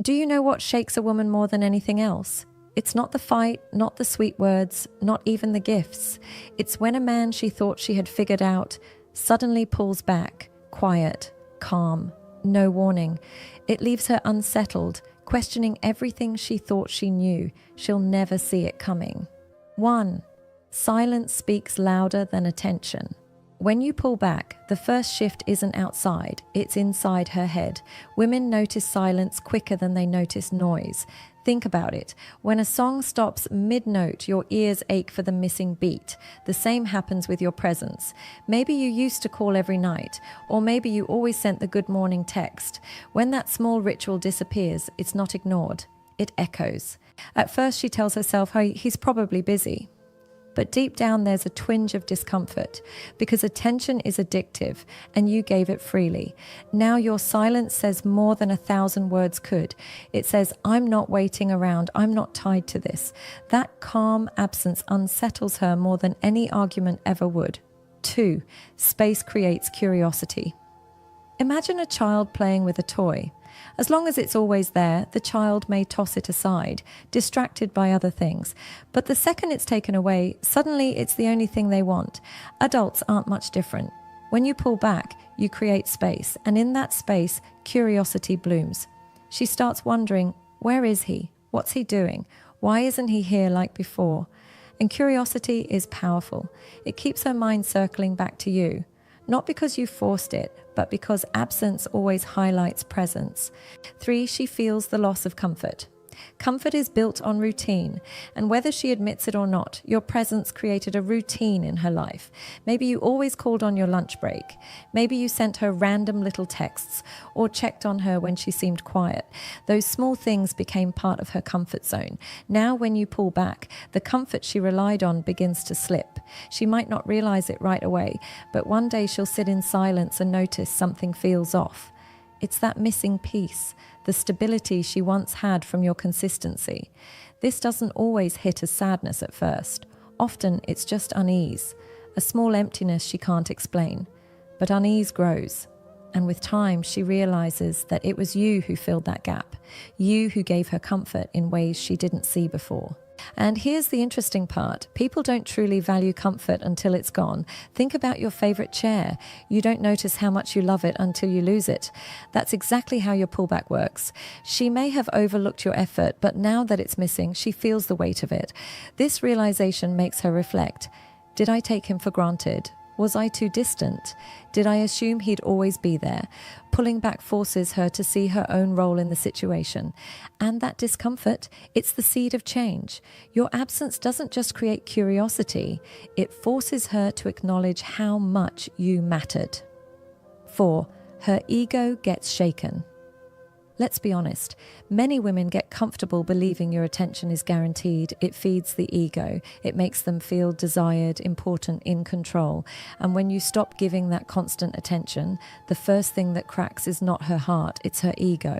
Do you know what shakes a woman more than anything else? It's not the fight, not the sweet words, not even the gifts. It's when a man she thought she had figured out suddenly pulls back, quiet, calm, no warning. It leaves her unsettled, questioning everything she thought she knew. She'll never see it coming. 1. Silence speaks louder than attention. When you pull back, the first shift isn't outside, it's inside her head. Women notice silence quicker than they notice noise. Think about it. When a song stops mid-note, your ears ache for the missing beat. The same happens with your presence. Maybe you used to call every night, or maybe you always sent the good morning text. When that small ritual disappears, it's not ignored. It echoes. At first she tells herself, "Oh, he's probably busy." But deep down there's a twinge of discomfort because attention is addictive and you gave it freely. Now your silence says more than 1,000 words could. It says, "I'm not waiting around. I'm not tied to this." That calm absence unsettles her more than any argument ever would. 2. Space creates curiosity. Imagine a child playing with a toy. As long as it's always there, the child may toss it aside, distracted by other things. But the second it's taken away, suddenly it's the only thing they want. Adults aren't much different. When you pull back, you create space, and in that space, curiosity blooms. She starts wondering, where is he? What's he doing? Why isn't he here like before? And curiosity is powerful. It keeps her mind circling back to you. Not because you forced it, but because absence always highlights presence. 3, she feels the loss of comfort. Comfort is built on routine, and whether she admits it or not, your presence created a routine in her life. Maybe you always called on your lunch break. Maybe you sent her random little texts or checked on her when she seemed quiet. Those small things became part of her comfort zone. Now when you pull back, the comfort she relied on begins to slip. She might not realize it right away, but one day she'll sit in silence and notice something feels off. It's that missing piece, the stability she once had from your consistency. This doesn't always hit as sadness at first. Often it's just unease, a small emptiness she can't explain. But unease grows, and with time she realizes that it was you who filled that gap, you who gave her comfort in ways she didn't see before. And here's the interesting part. People don't truly value comfort until it's gone. Think about your favorite chair. You don't notice how much you love it until you lose it. That's exactly how your pullback works. She may have overlooked your effort, but now that it's missing, she feels the weight of it. This realization makes her reflect. Did I take him for granted? Was I too distant? Did I assume he'd always be there? Pulling back forces her to see her own role in the situation. And that discomfort, it's the seed of change. Your absence doesn't just create curiosity, it forces her to acknowledge how much you mattered. 4. Her ego gets shaken. Let's be honest, many women get comfortable believing your attention is guaranteed. It feeds the ego. It makes them feel desired, important, in control. And when you stop giving that constant attention, the first thing that cracks is not her heart, it's her ego.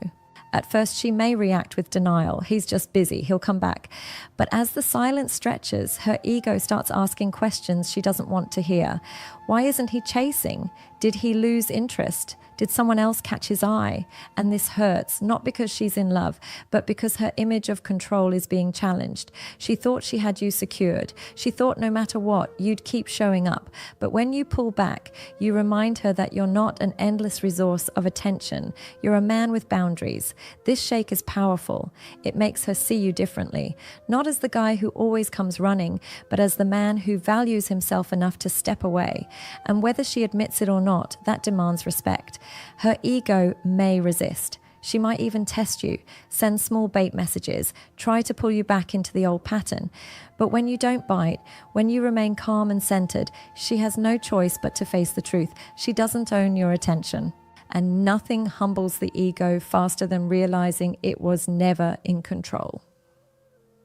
At first, she may react with denial. He's just busy, he'll come back. But as the silence stretches, her ego starts asking questions she doesn't want to hear. Why isn't he chasing? Did he lose interest? Did someone else catch his eye? And this hurts, not because she's in love, but because her image of control is being challenged. She thought she had you secured. She thought no matter what, you'd keep showing up. But when you pull back, you remind her that you're not an endless resource of attention. You're a man with boundaries. This shake is powerful. It makes her see you differently, not as the guy who always comes running, but as the man who values himself enough to step away. And whether she admits it or not, that demands respect. Her ego may resist. She might even test you, send small bait messages, try to pull you back into the old pattern. But when you don't bite, when you remain calm and centered, she has no choice but to face the truth. She doesn't own your attention. And nothing humbles the ego faster than realizing it was never in control.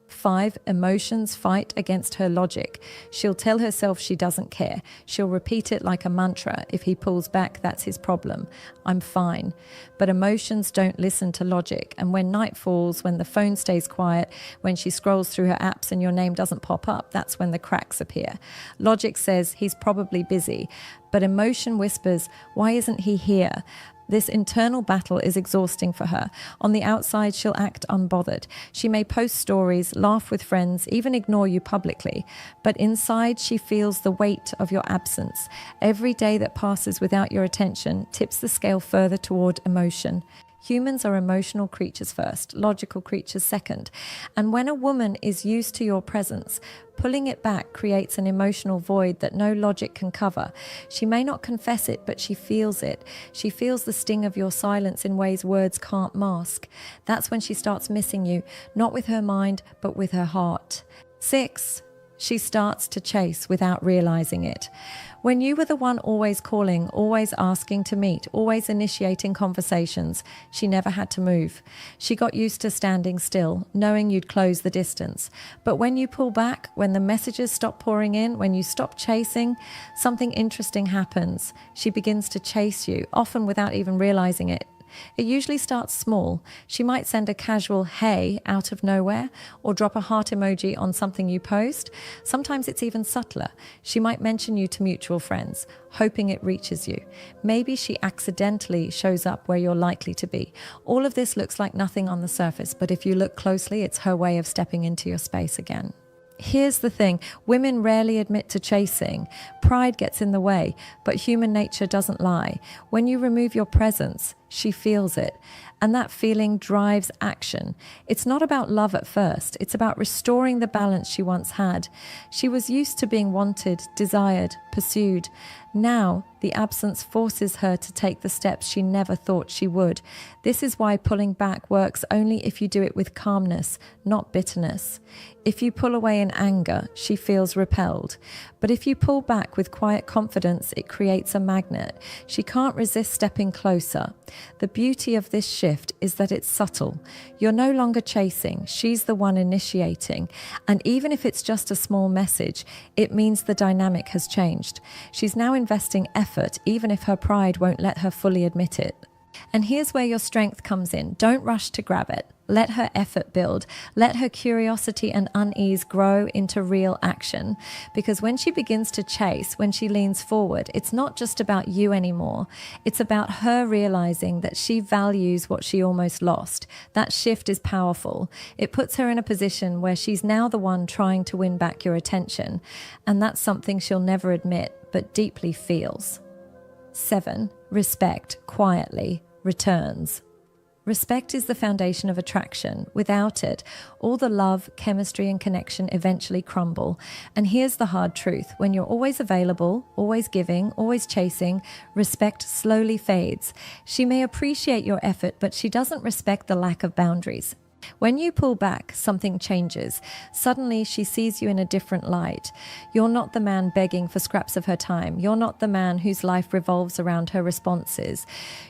5. Emotions fight against her logic. She'll tell herself she doesn't care. She'll repeat it like a mantra. If he pulls back, that's his problem. I'm fine. But emotions don't listen to logic. And when night falls, when the phone stays quiet, when she scrolls through her apps and your name doesn't pop up, that's when the cracks appear. Logic says he's probably busy. But emotion whispers, why isn't he here? This internal battle is exhausting for her. On the outside, she'll act unbothered. She may post stories, laugh with friends, even ignore you publicly. But inside, she feels the weight of your absence. Every day that passes without your attention tips the scale further toward emotion. Humans are emotional creatures first, logical creatures second. And when a woman is used to your presence, pulling it back creates an emotional void that no logic can cover. She may not confess it, but she feels it. She feels the sting of your silence in ways words can't mask. That's when she starts missing you, not with her mind, but with her heart. 6. She starts to chase without realizing it. When you were the one always calling, always asking to meet, always initiating conversations, she never had to move. She got used to standing still, knowing you'd close the distance. But when you pull back, when the messages stop pouring in, when you stop chasing, something interesting happens. She begins to chase you, often without even realizing it. It usually starts small. She might send a casual "hey" out of nowhere or drop a heart emoji on something you post. Sometimes it's even subtler. She might mention you to mutual friends, hoping it reaches you. Maybe she accidentally shows up where you're likely to be. All of this looks like nothing on the surface, but if you look closely, it's her way of stepping into your space again. Here's the thing, women rarely admit to chasing. Pride gets in the way, but human nature doesn't lie. When you remove your presence, she feels it. And that feeling drives action. It's not about love at first. It's about restoring the balance she once had. She was used to being wanted, desired, pursued. Now, the absence forces her to take the steps she never thought she would. This is why pulling back works only if you do it with calmness, not bitterness. If you pull away in anger, she feels repelled. But if you pull back with quiet confidence, it creates a magnet. She can't resist stepping closer. The beauty of this shift is that it's subtle. You're no longer chasing, she's the one initiating. And even if it's just a small message, it means the dynamic has changed. She's now investing effort, even if her pride won't let her fully admit it. And here's where your strength comes in. Don't rush to grab it. Let her effort build. Let her curiosity and unease grow into real action. Because when she begins to chase, when she leans forward, it's not just about you anymore. It's about her realizing that she values what she almost lost. That shift is powerful. It puts her in a position where she's now the one trying to win back your attention. And that's something she'll never admit, but deeply feels. 7. Respect quietly returns. Respect is the foundation of attraction. Without it, all the love, chemistry, and connection eventually crumble. And here's the hard truth. When you're always available, always giving, always chasing, respect slowly fades. She may appreciate your effort, but she doesn't respect the lack of boundaries. When you pull back, something changes. Suddenly, she sees you in a different light. You're not the man begging for scraps of her time. You're not the man whose life revolves around her responses.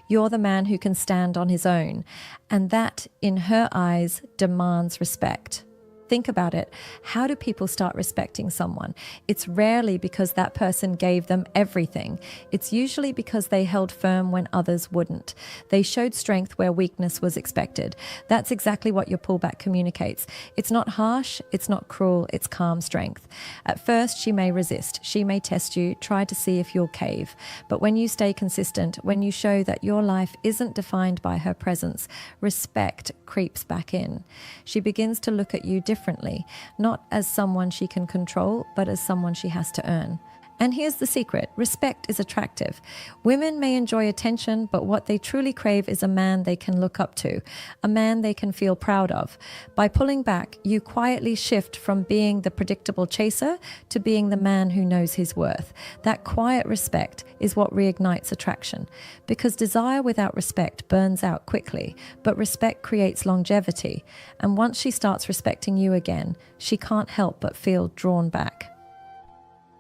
You're the man who can stand on his own. And that, in her eyes, demands respect. Think about it. How do people start respecting someone? It's rarely because that person gave them everything. It's usually because they held firm when others wouldn't. They showed strength where weakness was expected. That's exactly what your pullback communicates. It's not harsh, it's not cruel, it's calm strength. At first, she may resist. She may test you, try to see if you'll cave. But when you stay consistent, when you show that your life isn't defined by her presence, respect creeps back in. She begins to look at you differently, not as someone she can control, but as someone she has to earn. And here's the secret. Respect is attractive. Women may enjoy attention, but what they truly crave is a man they can look up to, a man they can feel proud of. By pulling back, you quietly shift from being the predictable chaser to being the man who knows his worth. That quiet respect is what reignites attraction, because desire without respect burns out quickly, but respect creates longevity. And once she starts respecting you again, she can't help but feel drawn back.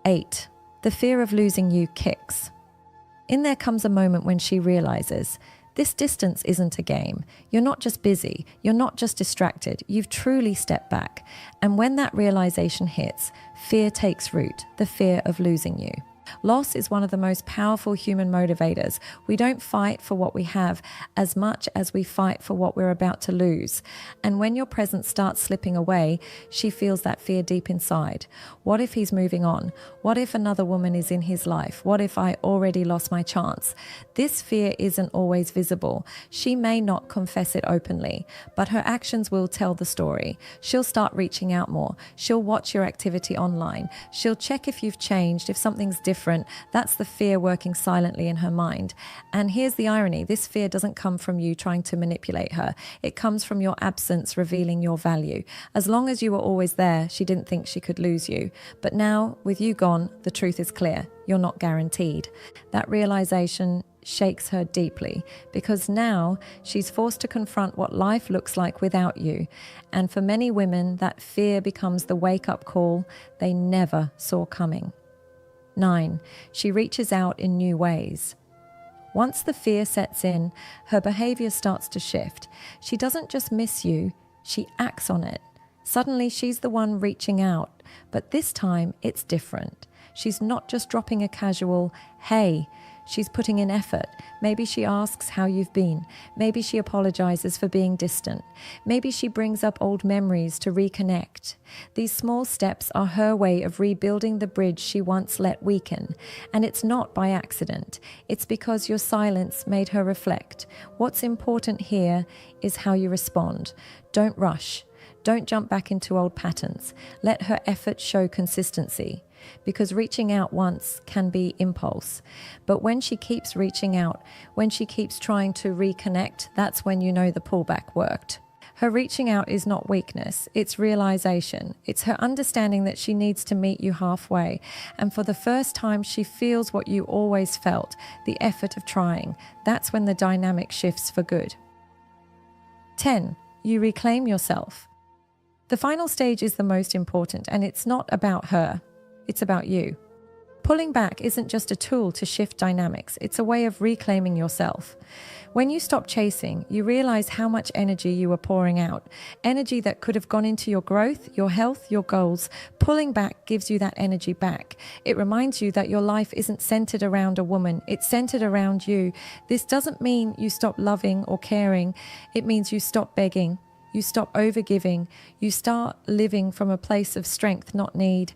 8. The fear of losing you kicks. In there comes a moment when she realizes, this distance isn't a game. You're not just busy. You're not just distracted. You've truly stepped back. And when that realization hits, fear takes root, the fear of losing you. Loss is one of the most powerful human motivators. We don't fight for what we have as much as we fight for what we're about to lose. And when your presence starts slipping away, she feels that fear deep inside. What if he's moving on? What if another woman is in his life? What if I already lost my chance? This fear isn't always visible. She may not confess it openly, but her actions will tell the story. She'll start reaching out more. She'll watch your activity online. She'll check if you've changed, if something's different. That's the fear working silently in her mind. And here's the irony. This fear doesn't come from you trying to manipulate her. It comes from your absence revealing your value. As long as you were always there, she didn't think she could lose you. But now, with you gone, the truth is clear. You're not guaranteed. That realization shakes her deeply because now she's forced to confront what life looks like without you. And for many women, that fear becomes the wake-up call they never saw coming. 9. She reaches out in new ways. Once the fear sets in, her behavior starts to shift. She doesn't just miss you, she acts on it. Suddenly she's the one reaching out, but this time it's different. She's not just dropping a casual, "Hey," she's putting in effort. Maybe she asks how you've been. Maybe she apologizes for being distant. Maybe she brings up old memories to reconnect. These small steps are her way of rebuilding the bridge she once let weaken. And it's not by accident. It's because your silence made her reflect. What's important here is how you respond. Don't rush. Don't jump back into old patterns. Let her effort show consistency. Because reaching out once can be impulse. But when she keeps reaching out, when she keeps trying to reconnect, that's when you know the pullback worked. Her reaching out is not weakness, it's realization. It's her understanding that she needs to meet you halfway. And for the first time, she feels what you always felt, the effort of trying. That's when the dynamic shifts for good. 10. You reclaim yourself. The final stage is the most important, and it's not about her. It's about you. Pulling back isn't just a tool to shift dynamics, it's a way of reclaiming yourself. When you stop chasing, you realize how much energy you were pouring out. Energy that could have gone into your growth, your health, your goals. Pulling back gives you that energy back. It reminds you that your life isn't centered around a woman, it's centered around you. This doesn't mean you stop loving or caring, it means you stop begging. You stop overgiving. You start living from a place of strength, not need.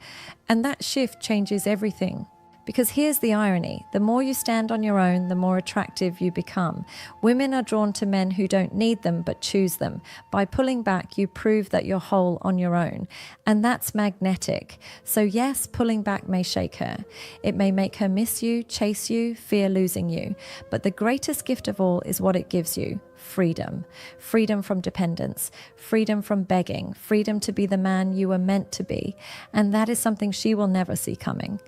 And that shift changes everything. Because here's the irony. The more you stand on your own, the more attractive you become. Women are drawn to men who don't need them, but choose them. By pulling back, you prove that you're whole on your own. And that's magnetic. So yes, pulling back may shake her. It may make her miss you, chase you, fear losing you. But the greatest gift of all is what it gives you. Freedom. Freedom from dependence. Freedom from begging. Freedom to be the man you were meant to be. And that is something she will never see coming.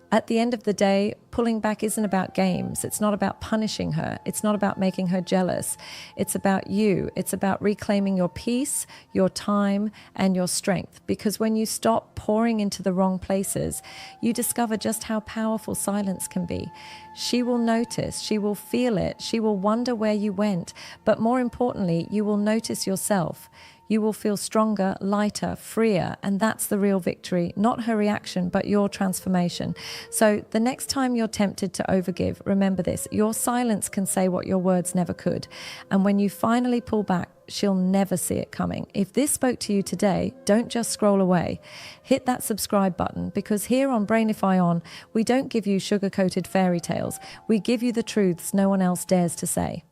At the end of the day, pulling back isn't about games. It's not about punishing her. It's not about making her jealous. It's about you. It's about reclaiming your peace, your time, and your strength. Because when you stop pouring into the wrong places, you discover just how powerful silence can be. She will notice, she will feel it, she will wonder where you went. But more importantly, you will notice yourself. You will feel stronger, lighter, freer, and that's the real victory, not her reaction, but your transformation. So the next time you're tempted to overgive, remember this, your silence can say what your words never could. And when you finally pull back, she'll never see it coming. If this spoke to you today, don't just scroll away. Hit that subscribe button, because here on Brainify On, we don't give you sugar-coated fairy tales. We give you the truths no one else dares to say.